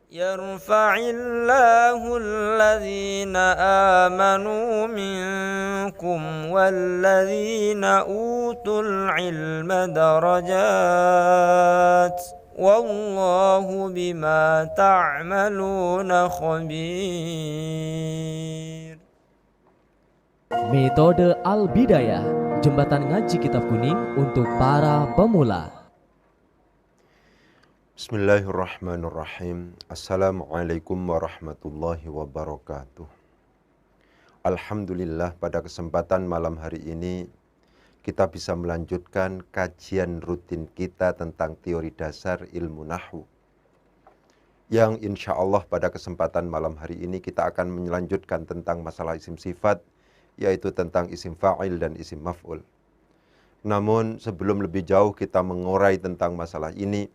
يرفع الله الذين آمنوا منكم والذين أوتوا العلم درجات والله بما تعملون خبير. Metode Al-Bidayah, jembatan ngaji kitab kuning untuk para pemula. Bismillahirrahmanirrahim. Assalamualaikum warahmatullahi wabarakatuh. Alhamdulillah, pada kesempatan malam hari ini kita bisa melanjutkan kajian rutin kita tentang teori dasar ilmu nahwu, yang insya Allah pada kesempatan malam hari ini kita akan melanjutkan tentang masalah isim sifat, yaitu tentang isim fa'il dan isim maf'ul. Namun sebelum lebih jauh kita mengurai tentang masalah ini,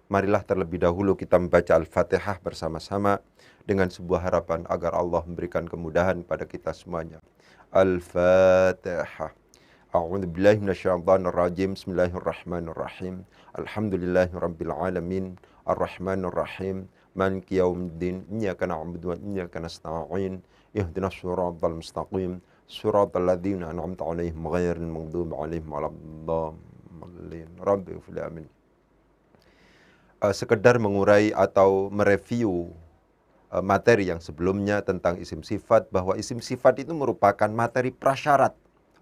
marilah terlebih dahulu kita membaca Al-Fatihah bersama-sama dengan sebuah harapan agar Allah memberikan kemudahan pada kita semuanya. Al-Fatihah. A'udzubillahi minasyaitonirrajim. Bismillahirrahmanirrahim. Alhamdulillahirabbil alamin. Arrahmanirrahim. Maliki yaumiddin. Iyyaka na'budu wa iyyaka nasta'in. Ihdinas shiratal mustaqim. Shiratal ladzina an'amta 'alaihim ghairil maghdubi 'alaihim waladdallin. Rabbi ighfir amin. Sekedar mengurai atau mereview materi yang sebelumnya tentang isim sifat, bahwa isim sifat itu merupakan materi prasyarat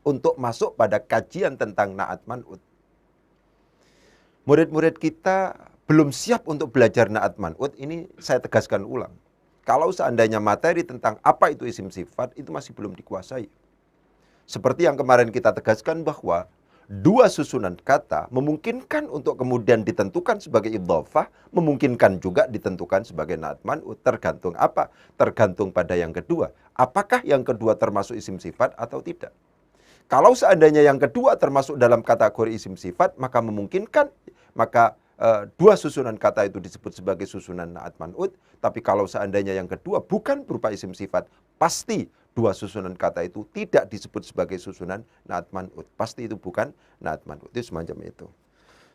untuk masuk pada kajian tentang na'at man'ut. Murid-murid kita belum siap untuk belajar na'at man'ut, ini saya tegaskan ulang. Kalau seandainya materi tentang apa itu isim sifat itu masih belum dikuasai. Seperti yang kemarin kita tegaskan bahwa dua susunan kata memungkinkan untuk kemudian ditentukan sebagai idhofah, memungkinkan juga ditentukan sebagai na'at man'ut. Tergantung apa? Tergantung pada yang kedua. Apakah yang kedua termasuk isim sifat atau tidak? Kalau seandainya yang kedua termasuk dalam kategori isim sifat, maka memungkinkan, maka dua susunan kata itu disebut sebagai susunan na'at man'ut. Tapi kalau seandainya yang kedua bukan berupa isim sifat, pasti dua susunan kata itu tidak disebut sebagai susunan na'at man'ut. Pasti itu bukan na'at man'ut. Itu semacam itu.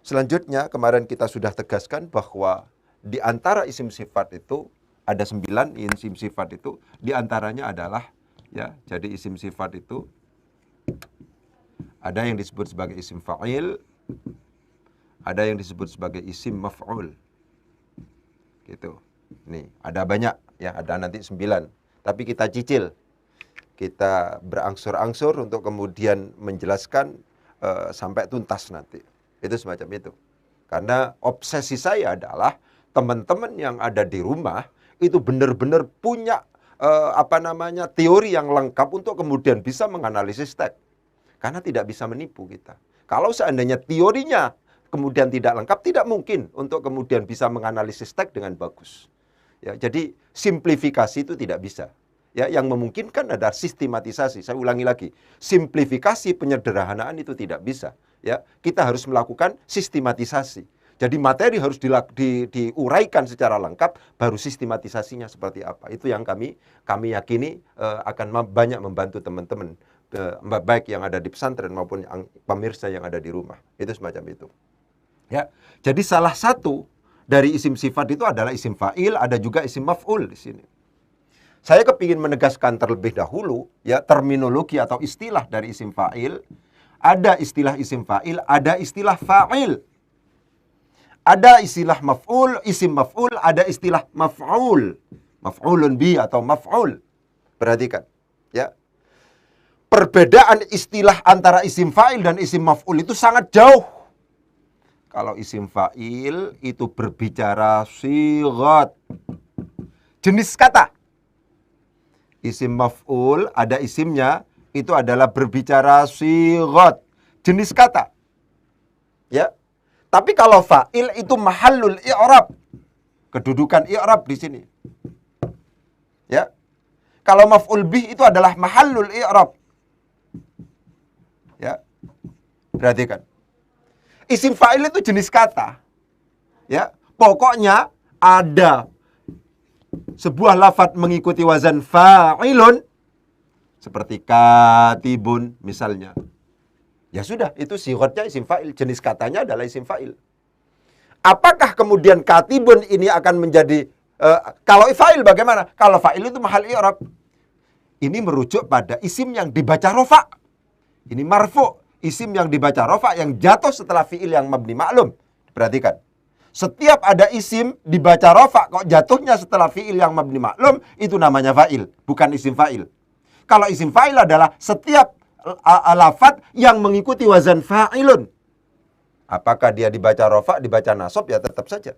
Selanjutnya, kemarin kita sudah tegaskan bahwa di antara isim sifat itu ada 9 isim sifat itu. Di antaranya adalah, ya, jadi isim sifat itu ada yang disebut sebagai isim fa'il, ada yang disebut sebagai isim maf'ul. Gitu. Nih, ada banyak, ya, ada nanti 9. Tapi kita cicil. Kita berangsur-angsur untuk kemudian menjelaskan sampai tuntas nanti. Itu semacam itu. Karena obsesi saya adalah teman-teman yang ada di rumah itu benar-benar punya teori yang lengkap untuk kemudian bisa menganalisis teks. Karena tidak bisa menipu kita. Kalau seandainya teorinya kemudian tidak lengkap, tidak mungkin untuk kemudian bisa menganalisis teks dengan bagus. Ya, jadi simplifikasi itu tidak bisa. Ya, yang memungkinkan adalah sistematisasi. Saya ulangi lagi, simplifikasi penyederhanaan itu tidak bisa. Ya, kita harus melakukan sistematisasi. Jadi materi harus diuraikan secara lengkap, baru sistematisasinya seperti apa. Itu yang kami yakini akan banyak membantu teman-teman, baik yang ada di pesantren maupun yang pemirsa yang ada di rumah. Itu semacam itu. Ya, jadi salah satu dari isim sifat itu adalah isim fa'il, ada juga isim maf'ul di sini. Saya kepingin menegaskan terlebih dahulu, ya, terminologi atau istilah dari isim fa'il. Ada istilah isim fa'il, ada istilah fa'il. Ada istilah maf'ul, isim maf'ul, ada istilah maf'ul. Maf'ulun bi atau maf'ul. Perhatikan, ya. Perbedaan istilah antara isim fa'il dan isim maf'ul itu sangat jauh. Kalau isim fa'il itu berbicara sighat, jenis kata. Isim maf'ul ada isimnya, itu adalah berbicara sighat, jenis kata. Ya. Tapi kalau fa'il itu mahallul i'rab, kedudukan i'rab di sini. Ya. Kalau maf'ul bih itu adalah mahallul i'rab. Ya. Perhatikan. Isim fa'il itu jenis kata. Ya. Pokoknya ada sebuah lafadz mengikuti wazan fa'ilun, seperti katibun misalnya. Ya sudah, itu sighatnya isim fa'il, jenis katanya adalah isim fa'il. Apakah kemudian katibun ini akan menjadi Kalau fa'il bagaimana? Kalau fa'il itu mahal i'rab. Ini merujuk pada isim yang dibaca rofa. Ini marfu, isim yang dibaca rofa yang jatuh setelah fi'il yang mabni maklum. Perhatikan. Setiap ada isim dibaca rofa kok jatuhnya setelah fi'il yang mabni maklum, itu namanya fa'il, bukan isim fa'il. Kalau isim fa'il adalah setiap lafadz yang mengikuti wazan fa'ilun. Apakah dia dibaca rofa, dibaca nasab, ya tetap saja.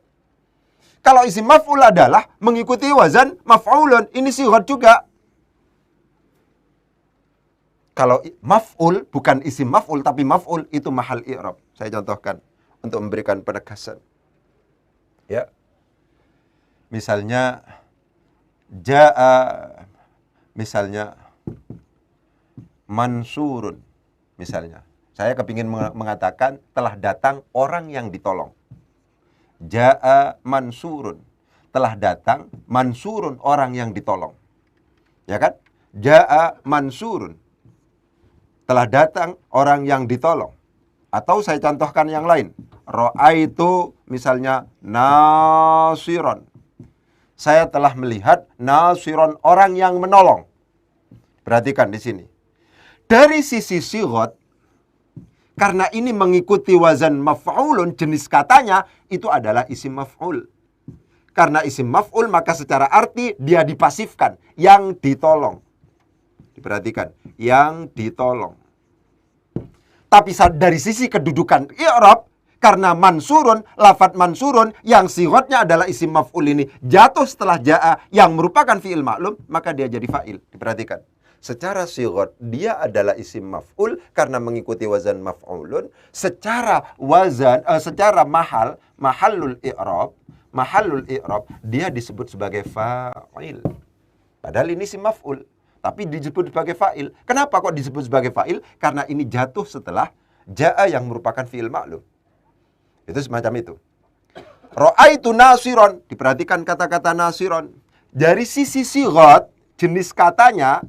Kalau isim maf'ul adalah mengikuti wazan maf'ulun, ini sighat juga. Kalau maf'ul, bukan isim maf'ul, tapi maf'ul, itu mahal i'rab. Saya contohkan untuk memberikan penegasan. Ya. Misalnya, ja'a, misalnya, mansurun. Misalnya, saya kepingin mengatakan telah datang orang yang ditolong. Ja'a mansurun. Telah datang mansurun, orang yang ditolong. Ya kan? Ja'a mansurun. Telah datang orang yang ditolong. Atau saya contohkan yang lain. Ra'aitu misalnya nasiron. Saya telah melihat nasiron, orang yang menolong. Perhatikan di sini. Dari sisi sighat, karena ini mengikuti wazan maf'ulun, jenis katanya itu adalah isim maf'ul. Karena isim maf'ul maka secara arti dia dipasifkan, yang ditolong. Diperhatikan, yang ditolong. Tapi dari sisi kedudukan i'rab, karena mansurun, lafadz mansurun yang sighatnya adalah isim maf'ul ini jatuh setelah ja'a yang merupakan fi'il maklum, maka dia jadi fa'il. Diperhatikan. Secara sighat dia adalah isim maf'ul karena mengikuti wazan maf'ulun. Secara wazan, secara mahallul i'rab, dia disebut sebagai fa'il. Padahal ini isim maf'ul, tapi disebut sebagai fa'il. Kenapa kok disebut sebagai fa'il? Karena ini jatuh setelah ja'a yang merupakan fi'il maklum. Itu semacam itu. Ra'aitu nasiron. Diperhatikan kata-kata nasiron. Dari sisi sighat, jenis katanya,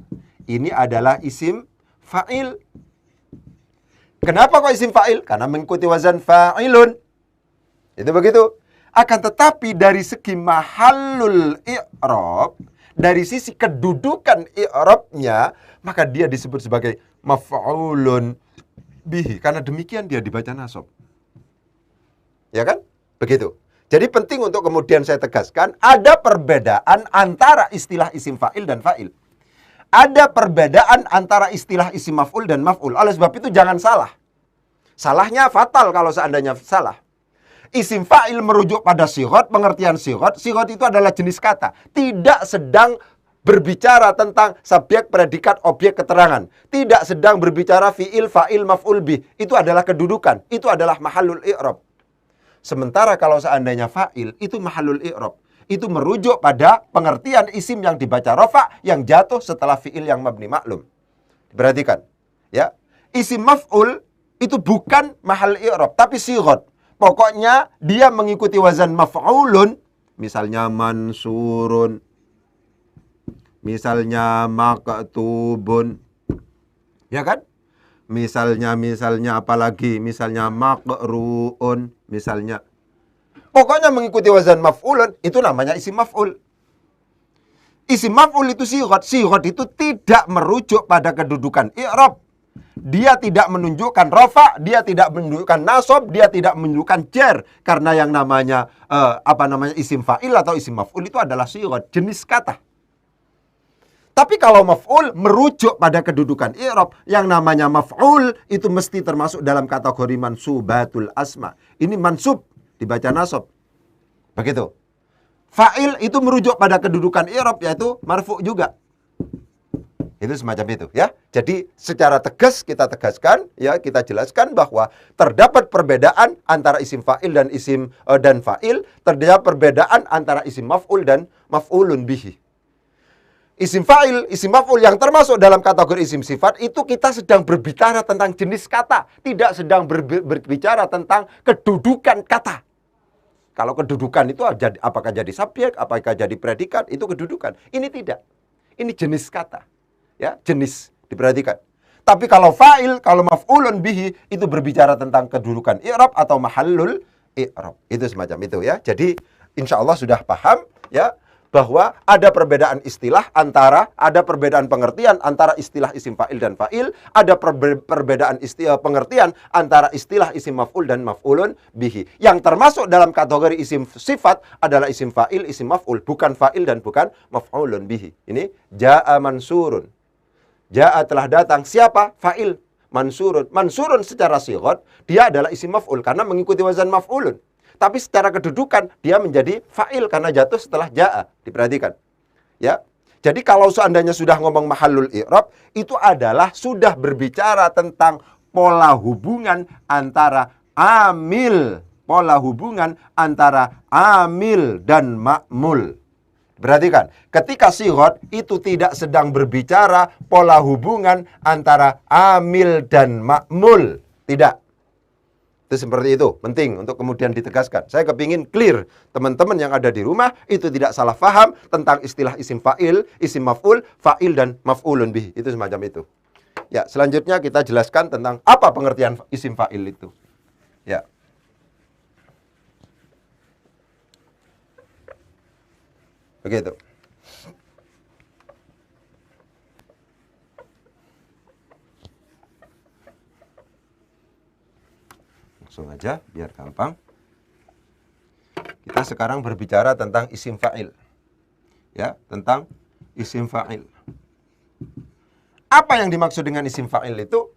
ini adalah isim fa'il. Kenapa kok isim fa'il? Karena mengikuti wazan fa'ilun. Itu begitu. Akan tetapi dari segi mahallul i'rab, dari sisi kedudukan i'rabnya, maka dia disebut sebagai maf'ulun bihi. Karena demikian dia dibaca nasab. Ya kan? Begitu. Jadi penting untuk kemudian saya tegaskan, ada perbedaan antara istilah isim fa'il dan fa'il. Ada perbedaan antara istilah isim maf'ul dan maf'ul. Oleh sebab itu jangan salah. Salahnya fatal kalau seandainya salah. Isim fa'il merujuk pada sighat, pengertian sighat. Sighat itu adalah jenis kata. Tidak sedang berbicara tentang subjek, predikat, objek, keterangan. Tidak sedang berbicara fi'il, fa'il, maf'ul bih. Itu adalah kedudukan. Itu adalah mahallul i'rab. Sementara kalau seandainya fa'il, itu mahallul i'rab. Itu merujuk pada pengertian isim yang dibaca rafa yang jatuh setelah fi'il yang mabni maklum. Perhatikan, ya. Isim maf'ul itu bukan mahal i'rab, tapi sighat. Pokoknya dia mengikuti wazan maf'ulun, misalnya mansurun, misalnya maktubun. Ya kan? Misalnya apalagi? Misalnya maqru'un, misalnya. Pokoknya mengikuti wazan maf'ulun, itu namanya isim maf'ul. Isim maf'ul itu sighat. Sighat itu tidak merujuk pada kedudukan i'rab. Dia tidak menunjukkan rafa, dia tidak menunjukkan nasab, dia tidak menunjukkan jar. Karena yang namanya isim fa'il atau isim maf'ul itu adalah sighat, jenis kata. Tapi kalau maf'ul merujuk pada kedudukan i'rab, yang namanya maf'ul itu mesti termasuk dalam kategori mansubatul asma. Ini mansub, dibaca nasab. Begitu. Fa'il itu merujuk pada kedudukan i'rab, yaitu marfu' juga. Itu semacam itu, ya. Jadi secara tegas kita tegaskan, ya, kita jelaskan bahwa terdapat perbedaan antara isim fa'il dan isim dan fa'il, terdapat perbedaan antara isim maf'ul dan maf'ulun bihi. Isim fa'il, isim maf'ul yang termasuk dalam kategori isim sifat itu kita sedang berbicara tentang jenis kata, tidak sedang berbicara tentang kedudukan kata. Kalau kedudukan itu apakah jadi subjek, apakah jadi predikat, itu kedudukan. Ini tidak. Ini jenis kata. Ya, jenis, diperhatikan. Tapi kalau fa'il, kalau maf'ulun bihi, itu berbicara tentang kedudukan i'rab atau mahallul i'rab. Itu semacam itu, ya. Jadi insya Allah sudah paham, ya, bahwa ada perbedaan istilah ada perbedaan pengertian antara istilah isim fa'il dan fa'il, ada perbedaan pengertian antara istilah isim maf'ul dan maf'ulun bihi. Yang termasuk dalam kategori isim sifat adalah isim fa'il, isim maf'ul, bukan fa'il dan bukan maf'ulun bihi. Ini ja'a mansurun. Ja'a telah datang. Siapa? Fa'il. Mansurun. Mansurun secara sighot dia adalah isim maf'ul karena mengikuti wazan maf'ulun. Tapi secara kedudukan dia menjadi fa'il karena jatuh setelah ja'a. Diperhatikan. Ya. Jadi kalau seandainya sudah ngomong mahallul i'rab, itu adalah sudah berbicara tentang pola hubungan antara amil. Pola hubungan antara amil dan ma'mul. Perhatikan, ketika sighot itu tidak sedang berbicara pola hubungan antara amil dan ma'mul. Tidak. Itu seperti itu, penting untuk kemudian ditegaskan. Saya kepingin clear, teman-teman yang ada di rumah itu tidak salah faham tentang istilah isim fa'il, isim maf'ul, fa'il dan maf'ulun bih. Itu semacam itu. Ya, selanjutnya kita jelaskan tentang apa pengertian isim fa'il itu. Ya. Begitu. Langsung aja biar gampang. Kita sekarang berbicara tentang isim fa'il. Ya, tentang isim fa'il. Apa yang dimaksud dengan isim fa'il itu?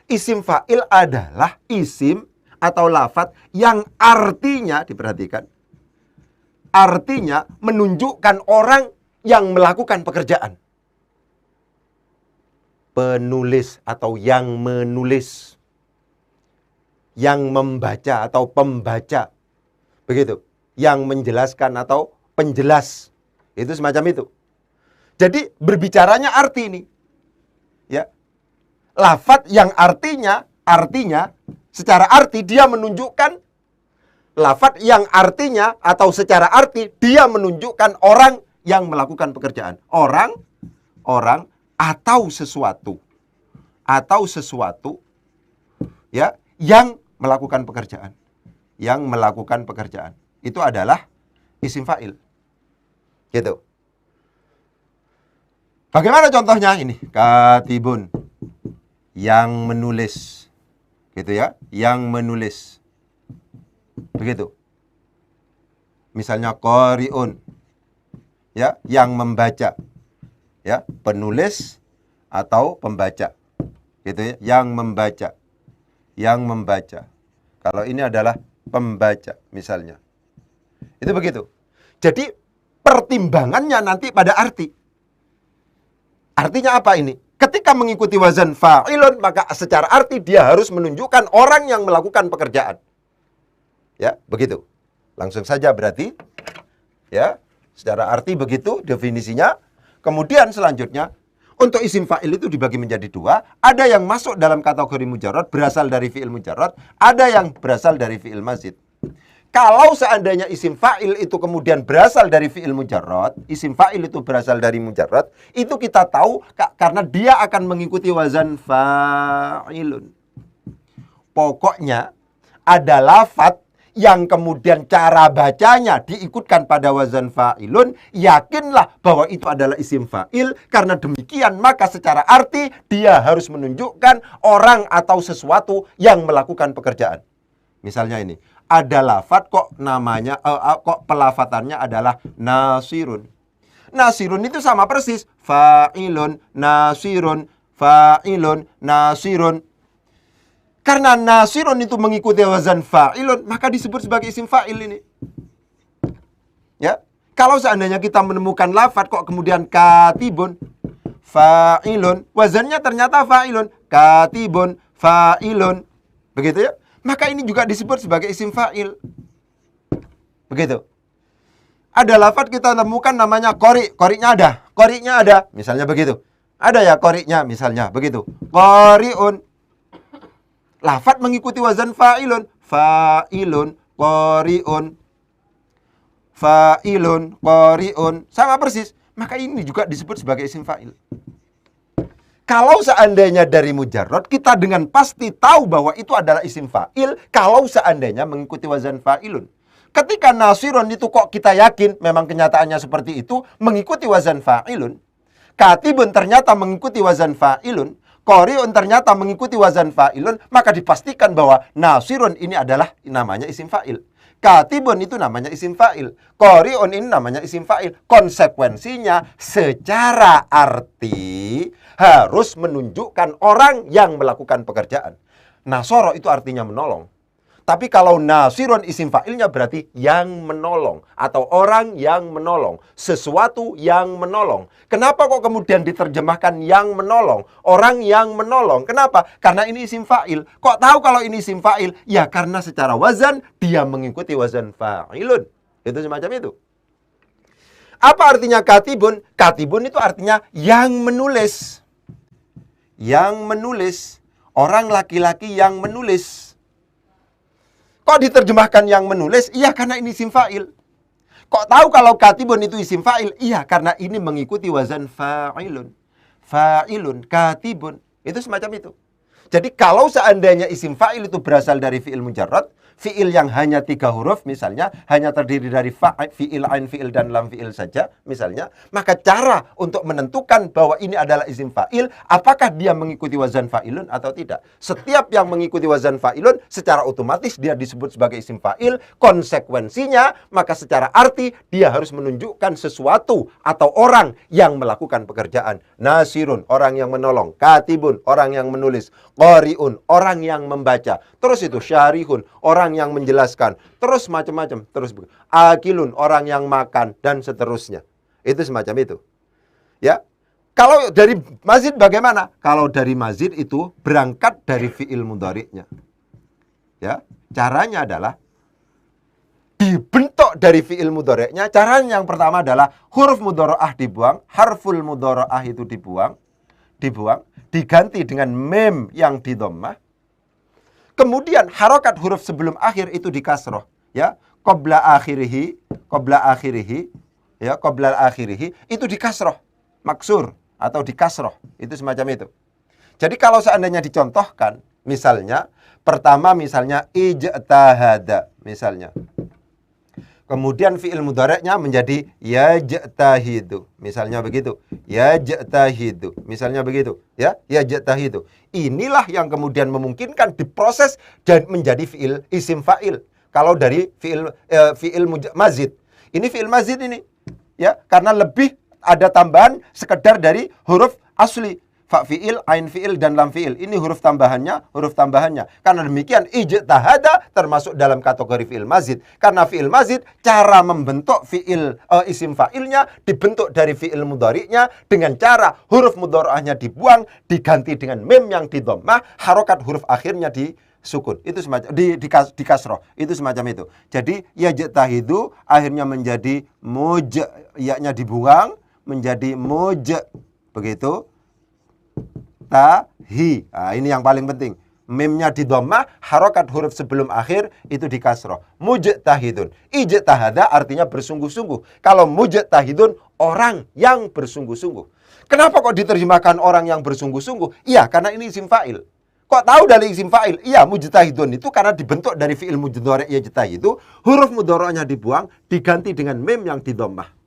Isim fa'il adalah isim atau lafadz yang artinya, diperhatikan, artinya menunjukkan orang yang melakukan pekerjaan. Penulis atau yang menulis. Yang membaca atau pembaca. Begitu. Yang menjelaskan atau penjelas. Itu semacam itu. Jadi berbicaranya arti ini. Ya. Lafadz yang artinya secara arti dia menunjukkan, lafadz yang artinya atau secara arti dia menunjukkan orang yang melakukan pekerjaan. Orang atau sesuatu. Atau sesuatu ya, yang melakukan pekerjaan. Yang melakukan pekerjaan. Itu adalah isim fa'il. Gitu. Bagaimana contohnya ini? Katibun. Yang menulis. Gitu ya. Yang menulis. Begitu. Misalnya qari'un. Ya, yang membaca. Ya, penulis atau pembaca. Gitu ya, yang membaca. Yang membaca. Kalau ini adalah pembaca misalnya. Itu begitu. Jadi pertimbangannya nanti pada arti. Artinya apa ini? Ketika mengikuti wazan fa'ilun, maka secara arti dia harus menunjukkan orang yang melakukan pekerjaan. Ya, begitu. Langsung saja berarti. Ya, secara arti begitu definisinya. Kemudian selanjutnya, untuk isim fa'il itu dibagi menjadi dua. Ada yang masuk dalam kategori mujarrad, berasal dari fi'il mujarrad. Ada yang berasal dari fi'il mazid. Kalau seandainya isim fa'il itu kemudian berasal dari fi'il mujarrad, isim fa'il itu berasal dari mujarrad, itu kita tahu karena dia akan mengikuti wazan fa'ilun. Pokoknya ada lafadz yang kemudian cara bacanya diikutkan pada wazan fa'ilun, yakinlah bahwa itu adalah isim fa'il. Karena demikian maka secara arti dia harus menunjukkan orang atau sesuatu yang melakukan pekerjaan. Misalnya ini, ada lafadz kok namanya, kok pelafatannya adalah nasirun. Nasirun itu sama persis, fa'ilun, nasirun, fa'ilun, nasirun. Karena nasirun itu mengikuti wazan fa'ilun, maka disebut sebagai isim fa'il ini. Ya, kalau seandainya kita menemukan lafadz kok kemudian katibun, fa'ilun, wazannya ternyata fa'ilun, katibun, fa'ilun, begitu ya. Maka ini juga disebut sebagai isim fa'il. Begitu. Ada lafadz kita temukan namanya qori, qori'nya ada, misalnya begitu. Ada ya qori'nya, misalnya begitu. Qori'un. Lafadz mengikuti wazan fa'ilun, fa'ilun, qori'un, fa'ilun, qori'un, sama persis. Maka ini juga disebut sebagai isim fa'il. Kalau seandainya dari mujarrad, kita dengan pasti tahu bahwa itu adalah isim fa'il kalau seandainya mengikuti wazan fa'ilun. Ketika nasirun itu kok kita yakin memang kenyataannya seperti itu, mengikuti wazan fa'ilun. Katibun ternyata mengikuti wazan fa'ilun. Qari'un ternyata mengikuti wazan fa'ilun, maka dipastikan bahwa nasirun ini adalah namanya isim fa'il. Katibun itu namanya isim fa'il. Qari'un ini namanya isim fa'il. Konsekuensinya secara arti harus menunjukkan orang yang melakukan pekerjaan. Nasoro itu artinya menolong. Tapi kalau nasirun isim fa'ilnya berarti yang menolong. Atau orang yang menolong. Sesuatu yang menolong. Kenapa kok kemudian diterjemahkan yang menolong? Orang yang menolong. Kenapa? Karena ini isim fa'il. Kok tahu kalau ini isim fa'il? Ya karena secara wazan dia mengikuti wazan fa'ilun. Itu semacam itu. Apa artinya katibun? Katibun itu artinya yang menulis. Yang menulis. Orang laki-laki yang menulis. Kok diterjemahkan yang menulis? Iya, karena ini isim fa'il. Kok tahu kalau katibun itu isim fa'il? Iya, karena ini mengikuti wazan fa'ilun. Fa'ilun, katibun. Itu semacam itu. Jadi kalau seandainya isim fa'il itu berasal dari fi'il mujarrad, fi'il yang hanya 3 huruf misalnya, hanya terdiri dari fi'il, ain, fi'il, dan lam fi'il saja misalnya, maka cara untuk menentukan bahwa ini adalah isim fa'il, apakah dia mengikuti wazan fa'ilun atau tidak. Setiap yang mengikuti wazan fa'ilun, secara otomatis dia disebut sebagai isim fa'il. Konsekuensinya, maka secara arti dia harus menunjukkan sesuatu atau orang yang melakukan pekerjaan. Nasirun, orang yang menolong. Katibun, orang yang menulis. Qari'un, orang yang membaca. Terus itu syarihun, orang yang menjelaskan. Terus macam-macam. Terus akilun, orang yang makan, dan seterusnya. Itu semacam itu. Ya. Kalau dari mazid bagaimana? Kalau dari mazid itu berangkat dari fi'il mudhari'nya. Ya. Caranya adalah dibentuk dari fi'il mudhari'nya. Caranya yang pertama adalah huruf mudhari'ah dibuang, harful mudhari'ah itu dibuang, diganti dengan mem yang di dhammah. Kemudian harokat huruf sebelum akhir itu di kasroh, ya. Qabla akhirihi, ya, qabla akhirihi itu di kasroh, maksur atau di kasroh, itu semacam itu. Jadi kalau seandainya dicontohkan, misalnya pertama misalnya ijtahada misalnya. Kemudian fi'il mudhari'nya menjadi yajtahidu. Misalnya begitu. Yajtahidu. Misalnya begitu. Ya, yajtahidu. Inilah yang kemudian memungkinkan diproses dan menjadi fi'il isim fa'il. Kalau dari fi'il mazid. Ini fi'il mazid ini. Ya, karena lebih ada tambahan sekedar dari huruf asli. Fa fi'il, ain fi'il, dan lam fi'il. Ini huruf tambahannya. Karena demikian, ijtahada termasuk dalam kategori fi'il mazid. Karena fi'il mazid, cara membentuk fi'il isim fa'ilnya dibentuk dari fi'il mudhari'nya dengan cara huruf mudhari'ahnya dibuang, diganti dengan mem yang di dhammah, harokat huruf akhirnya di sukun. Itu semacam di kasroh. Itu semacam itu. Jadi yajtahidu akhirnya menjadi muj, ya-nya dibuang menjadi muj. Begitu. Tahi. Nah, ini yang paling penting. Mimnya di dhammah, harokat huruf sebelum akhir itu di kasroh. Mujtahidun. Ijtahada artinya bersungguh-sungguh. Kalau mujtahidun, orang yang bersungguh-sungguh. Kenapa kok diterjemahkan orang yang bersungguh-sungguh? Iya, karena ini isim fa'il. Kok tahu dari isim fa'il? Iya, mujtahidun itu karena dibentuk dari fi'il mudhari' yajtahidu, huruf mudhari'nya dibuang, diganti dengan mim yang di dhammah.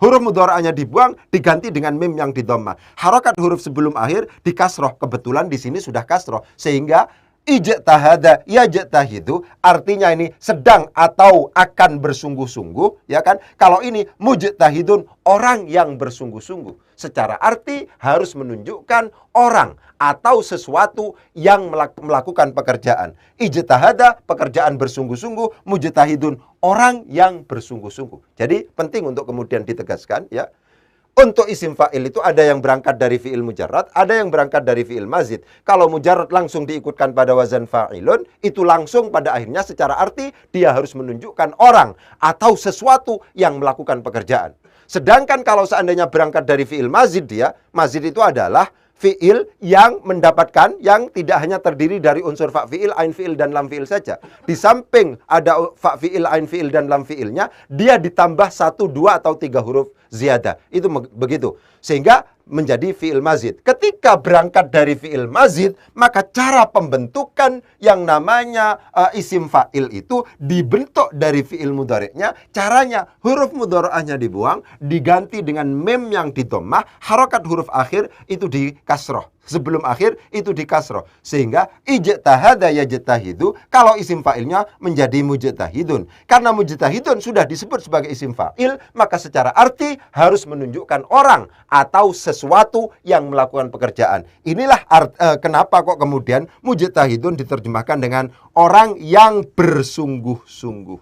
Huruf mudhari'nya dibuang, diganti dengan mim yang di dhammah. Harokat huruf sebelum akhir di kasroh. Kebetulan di sini sudah kasroh. Sehingga ijtahada yajtahidu artinya ini sedang atau akan bersungguh-sungguh, ya kan? Kalau ini mujtahidun, orang yang bersungguh-sungguh. Secara arti harus menunjukkan orang atau sesuatu yang melakukan pekerjaan. Ijtahada, pekerjaan bersungguh-sungguh. Mujtahidun, orang yang bersungguh-sungguh. Jadi penting untuk kemudian ditegaskan, ya. Untuk isim fa'il itu ada yang berangkat dari fi'il mujarrad, ada yang berangkat dari fi'il mazid. Kalau mujarrad langsung diikutkan pada wazan fa'ilun, itu langsung pada akhirnya secara arti dia harus menunjukkan orang atau sesuatu yang melakukan pekerjaan. Sedangkan kalau seandainya berangkat dari fi'il mazid mazid itu adalah fi'il yang mendapatkan, yang tidak hanya terdiri dari unsur fa' fi'il, ain fi'il, dan lam fi'il saja. Di samping ada fa' fi'il, ain fi'il, dan lam fi'ilnya, dia ditambah 1, 2, atau 3 huruf ziyadah. Itu begitu. Sehingga menjadi fi'il mazid. Ketika berangkat dari fi'il mazid, maka cara pembentukan yang namanya isim fa'il itu dibentuk dari fi'il mudhari'nya. Caranya huruf mudhari'ahnya dibuang, diganti dengan mim yang didomah, harokat huruf akhir itu di kasroh. Sebelum akhir itu di kasroh. Sehingga ijtahada yajtahidu, kalau isim fa'ilnya menjadi mujtahidun. Karena mujtahidun sudah disebut sebagai isim fa'il, maka secara arti harus menunjukkan orang atau sesuatu yang melakukan pekerjaan. Inilah kenapa kok kemudian mujtahidun diterjemahkan dengan orang yang bersungguh-sungguh.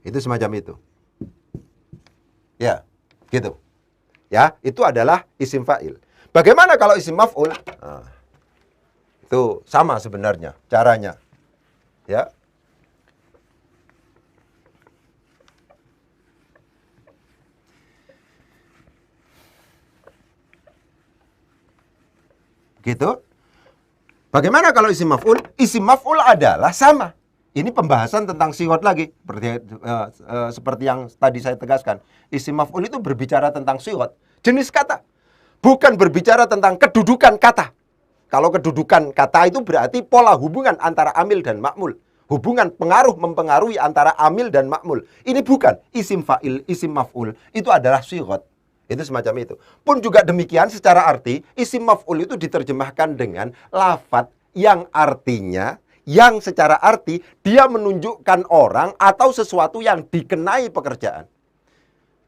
Itu semacam itu. Ya, gitu. Ya, itu adalah isim fa'il. Bagaimana kalau isim maf'ul? Nah, itu sama sebenarnya caranya. Ya. Gitu. Bagaimana kalau isim maf'ul? Isim maf'ul adalah sama. Ini pembahasan tentang sigot lagi. Seperti yang tadi saya tegaskan. Isim maf'ul itu berbicara tentang sigot. Jenis kata. Bukan berbicara tentang kedudukan kata. Kalau kedudukan kata itu berarti pola hubungan antara amil dan ma'mul. Hubungan pengaruh mempengaruhi antara amil dan ma'mul. Ini bukan. Isim fa'il, isim maf'ul itu adalah sigot. Itu semacam itu. Pun juga demikian secara arti, isim maf'ul itu diterjemahkan dengan lafadz yang artinya, yang secara arti dia menunjukkan orang atau sesuatu yang dikenai pekerjaan.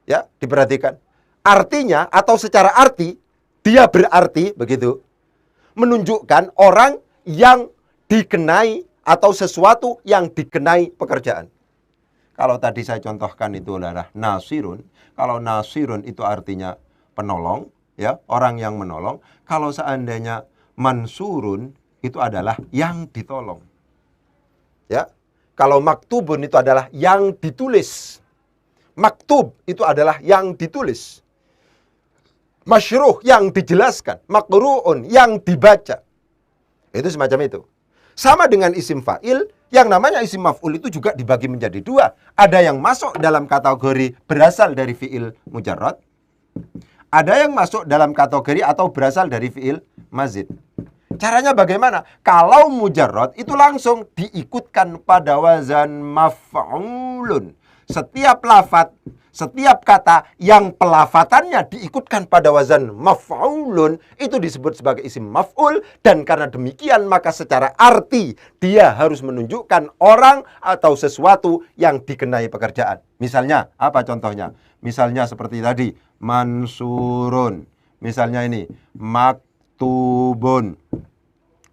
Ya, diperhatikan. Artinya atau secara arti, dia berarti, begitu, menunjukkan orang yang dikenai atau sesuatu yang dikenai pekerjaan. Kalau tadi saya contohkan itu adalah nasirun. Kalau nasirun itu artinya penolong, ya, orang yang menolong. Kalau seandainya mansurun itu adalah yang ditolong. Ya. Kalau maktubun itu adalah yang ditulis. Maktub itu adalah yang ditulis. Masyruh yang dijelaskan, makru'un yang dibaca. Itu semacam itu. Sama dengan isim fa'il, yang namanya isim maf'ul itu juga dibagi menjadi dua. Ada yang masuk dalam kategori berasal dari fi'il mujarrad. Ada yang masuk dalam kategori atau berasal dari fi'il mazid. Caranya bagaimana? Kalau mujarrad itu langsung diikutkan pada wazan maf'ulun. Setiap lafadz, setiap kata yang pelafatannya diikutkan pada wazan maf'ulun itu disebut sebagai isim maf'ul, dan karena demikian maka secara arti dia harus menunjukkan orang atau sesuatu yang dikenai pekerjaan. Misalnya, apa contohnya? Misalnya seperti tadi, mansurun. Misalnya ini, maktubun.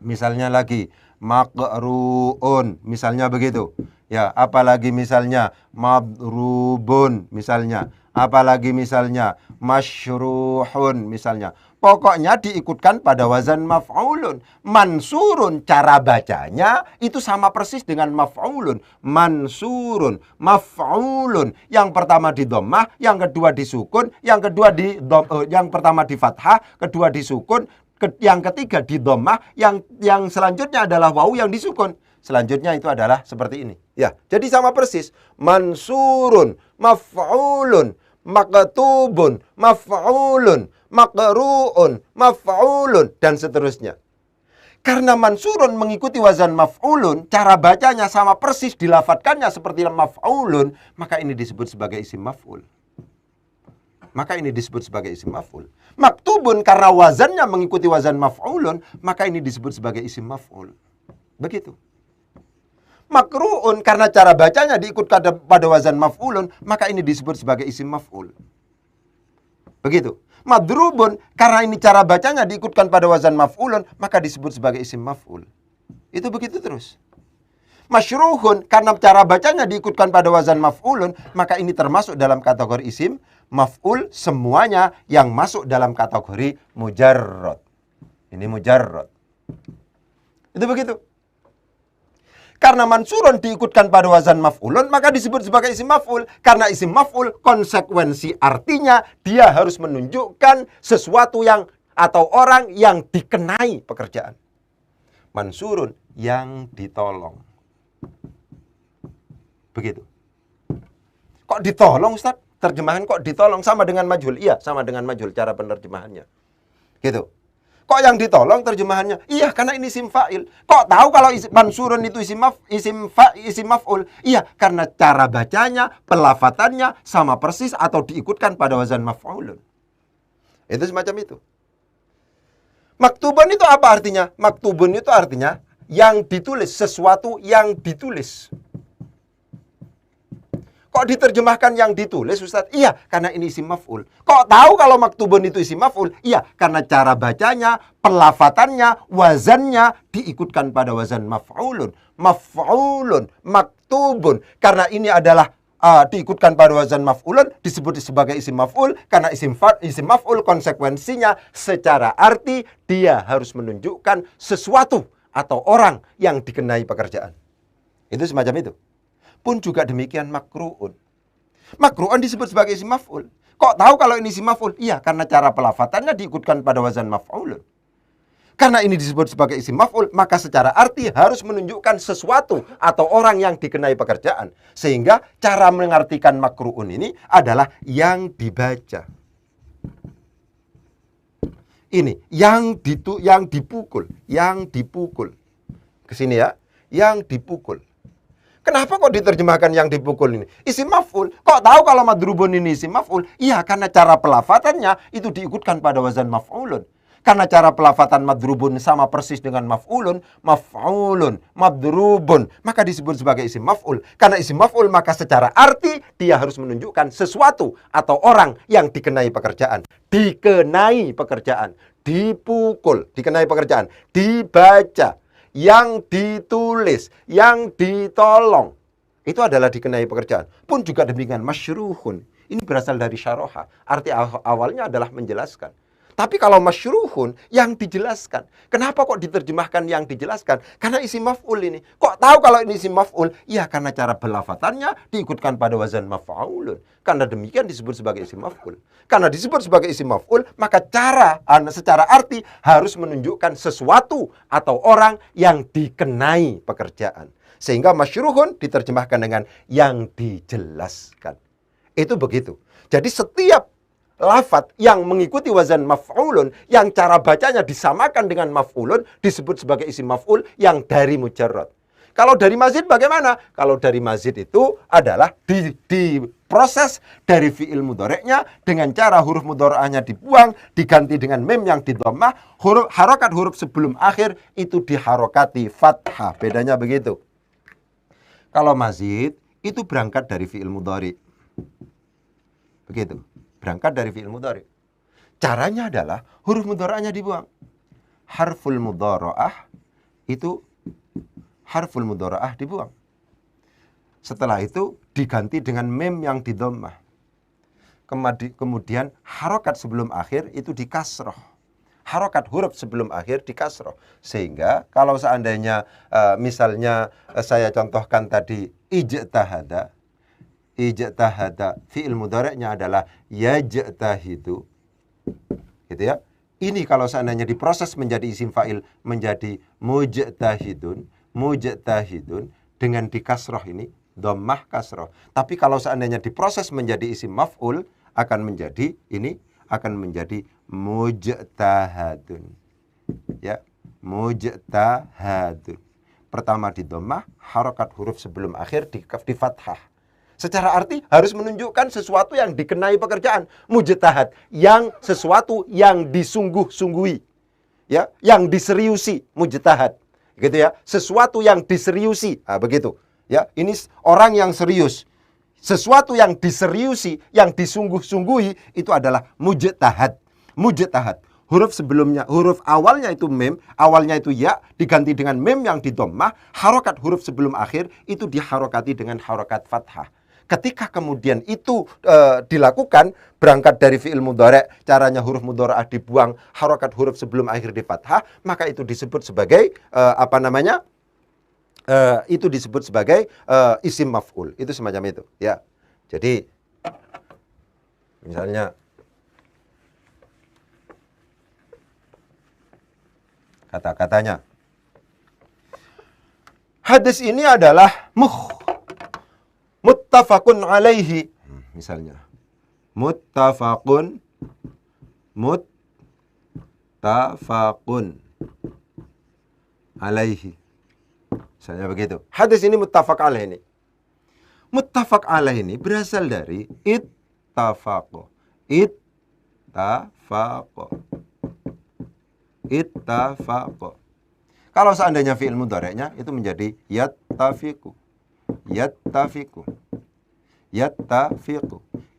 Misalnya lagi, maqru'un. Misalnya begitu. Ya, apalagi misalnya madrubun, misalnya. Apalagi misalnya masyruhun, misalnya. Pokoknya diikutkan pada wazan maf'ulun. Mansurun, cara bacanya itu sama persis dengan maf'ulun. Mansurun, maf'ulun. Yang pertama di dhammah, yang kedua di sukun, yang pertama di fathah, kedua di sukun, yang ketiga di dhammah, yang selanjutnya adalah wawu yang disukun. Selanjutnya itu adalah seperti ini. Ya, jadi sama persis. Mansurun, maf'ulun, maktubun, maf'ulun, maqru'un, maf'ulun, dan seterusnya. Karena mansurun mengikuti wazan maf'ulun, cara bacanya sama persis, dilafatkannya seperti maf'ulun, maka ini disebut sebagai isim maf'ul. Maka ini disebut sebagai isim maf'ul. Maktubun karena wazannya mengikuti wazan maf'ulun, maka ini disebut sebagai isim maf'ul. Begitu. Makru'un karena cara bacanya diikutkan pada wazan maf'ulun, maka ini disebut sebagai isim maf'ul. Begitu. Madrubun karena ini cara bacanya diikutkan pada wazan maf'ulun, maka disebut sebagai isim maf'ul. Itu begitu terus. Masyruhun karena cara bacanya diikutkan pada wazan maf'ulun, maka ini termasuk dalam kategori isim maf'ul, semuanya yang masuk dalam kategori mujarrad. Ini mujarrad. Itu begitu. Karena mansurun diikutkan pada wazan maf'ulun, maka disebut sebagai isim maf'ul. Karena isim maf'ul, konsekuensi artinya dia harus menunjukkan sesuatu yang atau orang yang dikenai pekerjaan. Mansurun, yang ditolong. Begitu. Kok ditolong, Ustaz? terjemahan kok ditolong sama dengan majhul. Iya, sama dengan majhul cara penerjemahannya. Gitu. Kok yang ditolong terjemahannya? Iya, karena ini isim fa'il. Kok tahu kalau mansurun itu isim maf'ul? Iya, karena cara bacanya, pelafatannya sama persis atau diikutkan pada wazan maf'ulun. Itu semacam itu. Maktubun itu apa artinya? Maktubun itu artinya yang ditulis, sesuatu yang ditulis. Kok diterjemahkan yang ditulis, Ustaz? Iya, karena ini isim maf'ul. Kok tahu kalau maktubun itu isim maf'ul? Iya, karena cara bacanya, pelafatannya, wazannya diikutkan pada wazan maf'ulun. Maf'ulun, maktubun. Karena ini adalah diikutkan pada wazan maf'ulun, disebut sebagai isim maf'ul. Karena isim maf'ul konsekuensinya secara arti dia harus menunjukkan sesuatu atau orang yang dikenai pekerjaan. Itu semacam itu. Pun juga demikian makru'un. Makru'un disebut sebagai isim maf'ul. Kok tahu kalau ini isim maf'ul? Iya, karena cara pelafatannya diikutkan pada wazan maf'ulun. Karena ini disebut sebagai isim maf'ul, maka secara arti harus menunjukkan sesuatu atau orang yang dikenai pekerjaan. Sehingga cara mengartikan makru'un ini adalah yang dibaca. Ini, yang dipukul. Yang dipukul. Kesini ya, yang dipukul. Kenapa kok diterjemahkan yang dipukul ini? Isim maf'ul. Kok tahu kalau madrubun ini isim maf'ul? Iya, karena cara pelafatannya itu diikutkan pada wazan maf'ulun. Karena cara pelafatan madrubun sama persis dengan maf'ulun, maf'ulun, madrubun, maka disebut sebagai isim maf'ul. Karena isim maf'ul, maka secara arti dia harus menunjukkan sesuatu atau orang yang dikenai pekerjaan. Dikenai pekerjaan, dipukul, dikenai pekerjaan, dibaca, yang ditulis, yang ditolong, itu adalah dikenai pekerjaan. Pun juga demikian masyruhun. Ini berasal dari syaroha. Arti awalnya adalah menjelaskan. Tapi kalau masyruhun, yang dijelaskan. Kenapa kok diterjemahkan yang dijelaskan? Karena isim maf'ul ini. Kok tahu kalau ini isim maf'ul? Ya, karena cara pelafatannya diikutkan pada wazan maf'ulun. Karena demikian disebut sebagai isim maf'ul. Karena disebut sebagai isim maf'ul, maka secara arti harus menunjukkan sesuatu atau orang yang dikenai pekerjaan. Sehingga masyruhun diterjemahkan dengan yang dijelaskan. Itu begitu. Jadi setiap lafaz yang mengikuti wazan maf'ulun, yang cara bacanya disamakan dengan maf'ulun, disebut sebagai isim maf'ul yang dari mujarrad. Kalau dari mazid bagaimana? Kalau dari mazid itu adalah diproses dari fi'il mudhari'nya dengan cara huruf mudhari'ahnya dibuang, diganti dengan mim yang didhammah, harokat huruf sebelum akhir itu diharokati fathah. Bedanya begitu. Kalau mazid itu berangkat dari fi'il mudhari'. Begitu. Berangkat dari fi'il mudhari'. Caranya adalah huruf mudhari'ahnya dibuang. Harful mudhara'ah itu harful mudhara'ah dibuang. Setelah itu diganti dengan mim yang didhammah. Kemudian harokat sebelum akhir itu dikasroh. Harokat huruf sebelum akhir dikasroh. Sehingga kalau seandainya misalnya saya contohkan tadi ijtahada. Ijtahada fi'il mudhari'nya adalah yajtahidu. Gitu ya. Ini kalau seandainya diproses menjadi isim fa'il menjadi mujtahidun, mujtahidun dengan dikasroh ini dhammah kasroh. Tapi kalau seandainya diproses menjadi isim maf'ul akan menjadi mujtahadun. Ya, mujtahadun. Pertama di dhammah, harokat huruf sebelum akhir di fathah. Secara arti harus menunjukkan sesuatu yang dikenai pekerjaan. Mujtahad, yang sesuatu yang disungguh-sungguhi. Ya, yang diseriusi, mujtahad. Gitu ya. Sesuatu yang diseriusi. Nah, begitu. Ya, ini orang yang serius. Sesuatu yang diseriusi, yang disungguh-sungguhi itu adalah mujtahad. Mujtahad. Huruf sebelumnya, huruf awalnya itu mim, awalnya itu ya, diganti dengan mim yang didhammah, harokat huruf sebelum akhir itu diharokati dengan harokat fathah. Ketika kemudian itu dilakukan, berangkat dari fi'il mudhari', caranya huruf mudhari'ah dibuang, harokat huruf sebelum akhir di fathah, maka itu disebut sebagai itu disebut sebagai isim maf'ul. Itu semacam itu, ya. Jadi misalnya kata-katanya, hadis ini adalah muttafaqun alaihi. Misalnya, Muttafaqun alaihi. Misalnya begitu. Hadis ini muttafaq alaih ini. Muttafaq alaih ini berasal dari ittafaqo. Ittafaqo. Kalau seandainya fi'il mudhari'nya itu menjadi yattafiqu.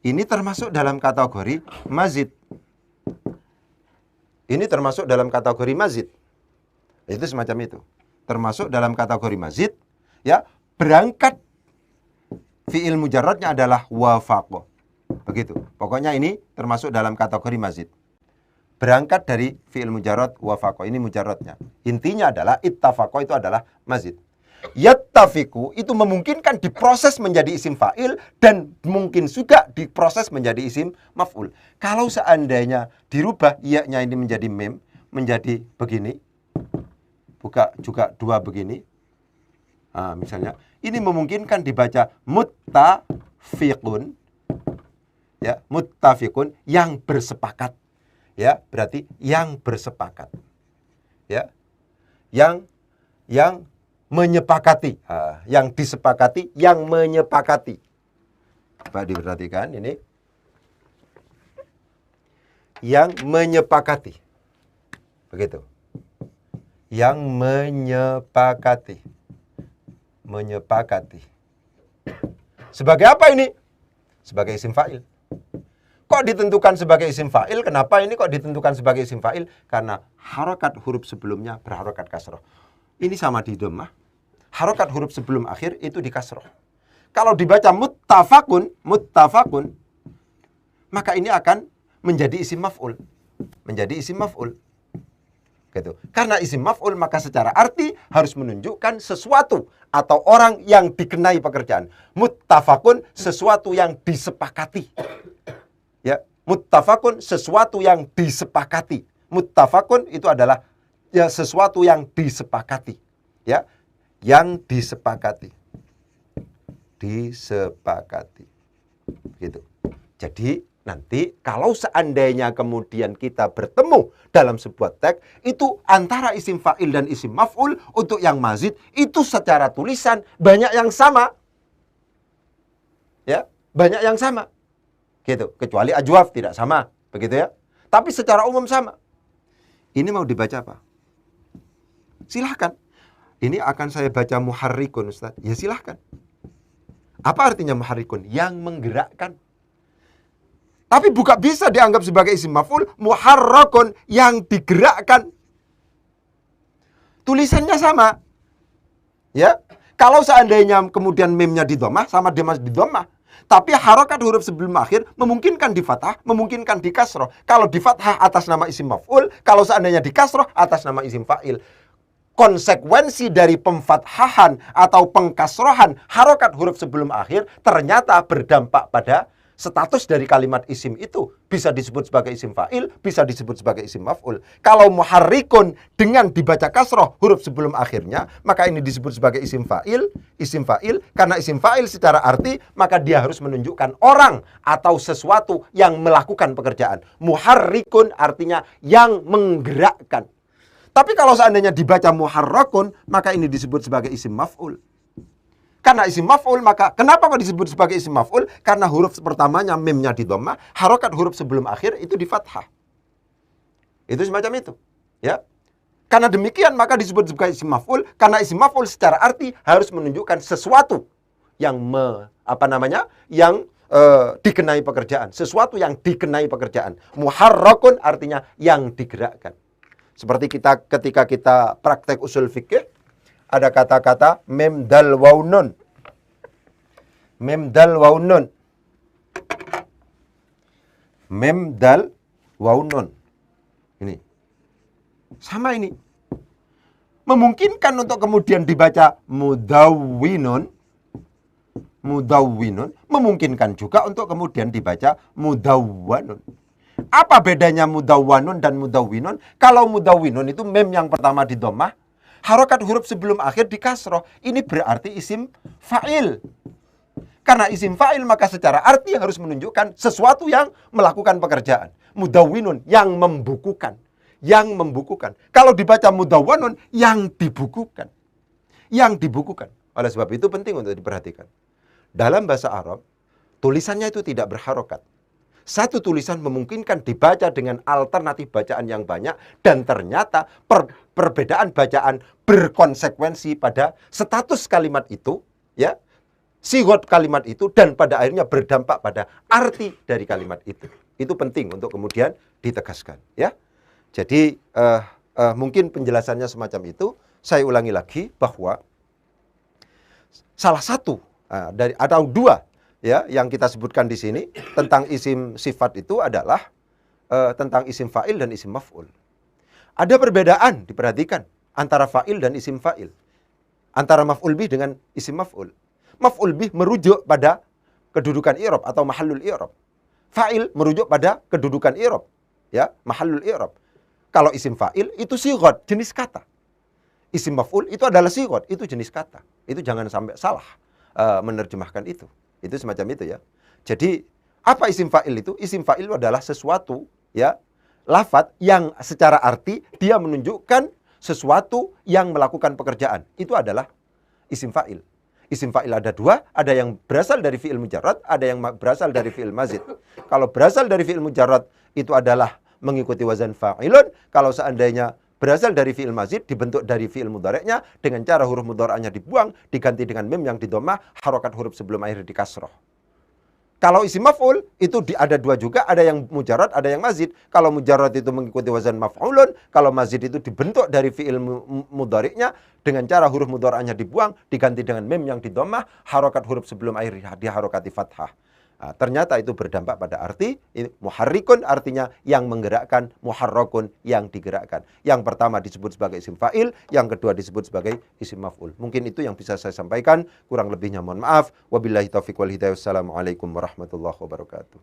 Ini termasuk dalam kategori mazid. Itu semacam itu. Termasuk dalam kategori mazid, ya, berangkat fi'il mujarradnya adalah wafaqo. Begitu. Pokoknya ini termasuk dalam kategori mazid. Berangkat dari fi'il mujarrad wafaqo. Ini mujarradnya. Intinya adalah ittafaqo itu adalah mazid. Yattafiqu itu memungkinkan diproses menjadi isim fa'il dan mungkin juga diproses menjadi isim maf'ul. Kalau seandainya dirubah iya-nya ini menjadi mem, menjadi begini, buka juga dua begini. Nah, misalnya ini memungkinkan dibaca muttafiqun, ya, muttafiqun yang bersepakat, ya, berarti yang bersepakat, ya, yang menyepakati, yang disepakati, yang menyepakati. Coba diperhatikan ini, yang menyepakati, begitu, yang menyepakati. Sebagai apa ini? Sebagai isim fa'il. Kok ditentukan sebagai isim fa'il? Kenapa ini kok ditentukan sebagai isim fa'il? Karena harokat huruf sebelumnya berharokat kasroh. Ini sama di dhammah. Harokat huruf sebelum akhir itu di kasroh. Kalau dibaca muttafaqun, maka ini akan menjadi isim maf'ul. Gitu. Karena isim maf'ul maka secara arti harus menunjukkan sesuatu atau orang yang dikenai pekerjaan. Muttafaqun sesuatu yang disepakati. Ya, muttafaqun sesuatu yang disepakati. Muttafaqun itu adalah ya sesuatu yang disepakati. Ya, yang disepakati. Gitu. Jadi nanti kalau seandainya kemudian kita bertemu dalam sebuah teks, itu antara isim fa'il dan isim maf'ul untuk yang mazid, itu secara tulisan banyak yang sama. Ya, banyak yang sama. Gitu. Kecuali ajwaf tidak sama. Begitu ya. Tapi secara umum sama. Ini mau dibaca apa? Silahkan. Ini akan saya baca muharrikun, Ustaz. Ya silahkan. Apa artinya muharrikun? Yang menggerakkan. Tapi bukan bisa dianggap sebagai isim maf'ul, muharrakun yang digerakkan. Tulisannya sama. Ya. Kalau seandainya kemudian memnya di dhammah sama dia masih di dhammah, tapi harokat huruf sebelum akhir memungkinkan di fathah, memungkinkan di kasroh. Kalau di fathah atas nama isim maf'ul, kalau seandainya di kasroh atas nama isim fa'il. Konsekuensi dari pemfathahan atau pengkasrohan harokat huruf sebelum akhir ternyata berdampak pada status dari kalimat isim itu. Bisa disebut sebagai isim fa'il, bisa disebut sebagai isim maf'ul. Kalau muharrikun dengan dibaca kasroh huruf sebelum akhirnya, maka ini disebut sebagai isim fa'il. Karena isim fa'il secara arti, maka dia harus menunjukkan orang atau sesuatu yang melakukan pekerjaan. Muharrikun artinya yang menggerakkan. Tapi kalau seandainya dibaca muharrakun, maka ini disebut sebagai isim maf'ul. Karena isim maf'ul, maka kenapa kok disebut sebagai isim maf'ul? Karena huruf pertamanya mimnya di dhammah, harokat huruf sebelum akhir itu di fathah. Itu semacam itu, ya. Karena demikian maka disebut sebagai isim maf'ul, karena isim maf'ul secara arti harus menunjukkan sesuatu yang dikenai pekerjaan, sesuatu yang dikenai pekerjaan. Muharrakun artinya yang digerakkan. Seperti ketika kita praktek usul fikih, ada kata-kata mem dal waw nun. Mem dal waw nun. Mem dal waw nun. Ini. Sama ini. Memungkinkan untuk kemudian dibaca mudawwinun. Mudawwinun. Memungkinkan juga untuk kemudian dibaca mudawwanun. Apa bedanya mudawwanun dan mudawwinun? Kalau mudawwinun itu mem yang pertama di dhammah, harokat huruf sebelum akhir di kasroh. Ini berarti isim fa'il. Karena isim fa'il maka secara arti harus menunjukkan sesuatu yang melakukan pekerjaan. Mudawwinun, yang membukukan. Yang membukukan. Kalau dibaca mudawwanun, yang dibukukan. Yang dibukukan. Oleh sebab itu penting untuk diperhatikan. Dalam bahasa Arab, tulisannya itu tidak berharokat. Satu tulisan memungkinkan dibaca dengan alternatif bacaan yang banyak, dan ternyata perbedaan bacaan berkonsekuensi pada status kalimat itu, ya, sigot kalimat itu, dan pada akhirnya berdampak pada arti dari kalimat itu. Itu penting untuk kemudian ditegaskan, ya. Jadi mungkin penjelasannya semacam itu. Saya ulangi lagi bahwa salah satu dari atau dua, ya, yang kita sebutkan di sini tentang isim sifat itu adalah tentang isim fa'il dan isim maf'ul. Ada perbedaan, diperhatikan, antara fa'il dan isim fa'il. Antara maf'ul bih dengan isim maf'ul. Maf'ul bih merujuk pada kedudukan i'rab atau mahallul i'rab. Fa'il merujuk pada kedudukan i'rab, ya, mahallul i'rab. Kalau isim fa'il itu sigot, jenis kata. Isim maf'ul itu adalah sigot, itu jenis kata. Itu jangan sampai salah menerjemahkan itu. Itu semacam itu, ya. Jadi apa isim fa'il itu? Isim fa'il adalah sesuatu, ya, lafadz yang secara arti dia menunjukkan sesuatu yang melakukan pekerjaan. Itu adalah isim fa'il. Isim fa'il ada dua, ada yang berasal dari fi'il mujarrad, ada yang berasal dari fi'il mazid. Kalau berasal dari fi'il mujarrad itu adalah mengikuti wazan fa'ilun. Kalau seandainya berasal dari fi'il mazid, dibentuk dari fi'il mudhari'nya dengan cara huruf mudhari'nya dibuang, diganti dengan mim yang didomah, harokat huruf sebelum akhir di kasroh. Kalau isim maf'ul itu ada dua juga, ada yang mujarrad, ada yang mazid. Kalau mujarrad itu mengikuti wazan maf'ulun, kalau mazid itu dibentuk dari fi'il mudhari'nya dengan cara huruf mudhari'nya dibuang, diganti dengan mim yang didomah, harokat huruf sebelum akhir diharokati fathah. Nah, ternyata itu berdampak pada arti muharrikun, artinya yang menggerakkan, muharrakun yang digerakkan. Yang pertama disebut sebagai isim fa'il, yang kedua disebut sebagai isim maf'ul. Mungkin itu yang bisa saya sampaikan, kurang lebihnya mohon maaf. Wabillahi taufiq wal hidayah. Wassalamualaikum warahmatullahi wabarakatuh.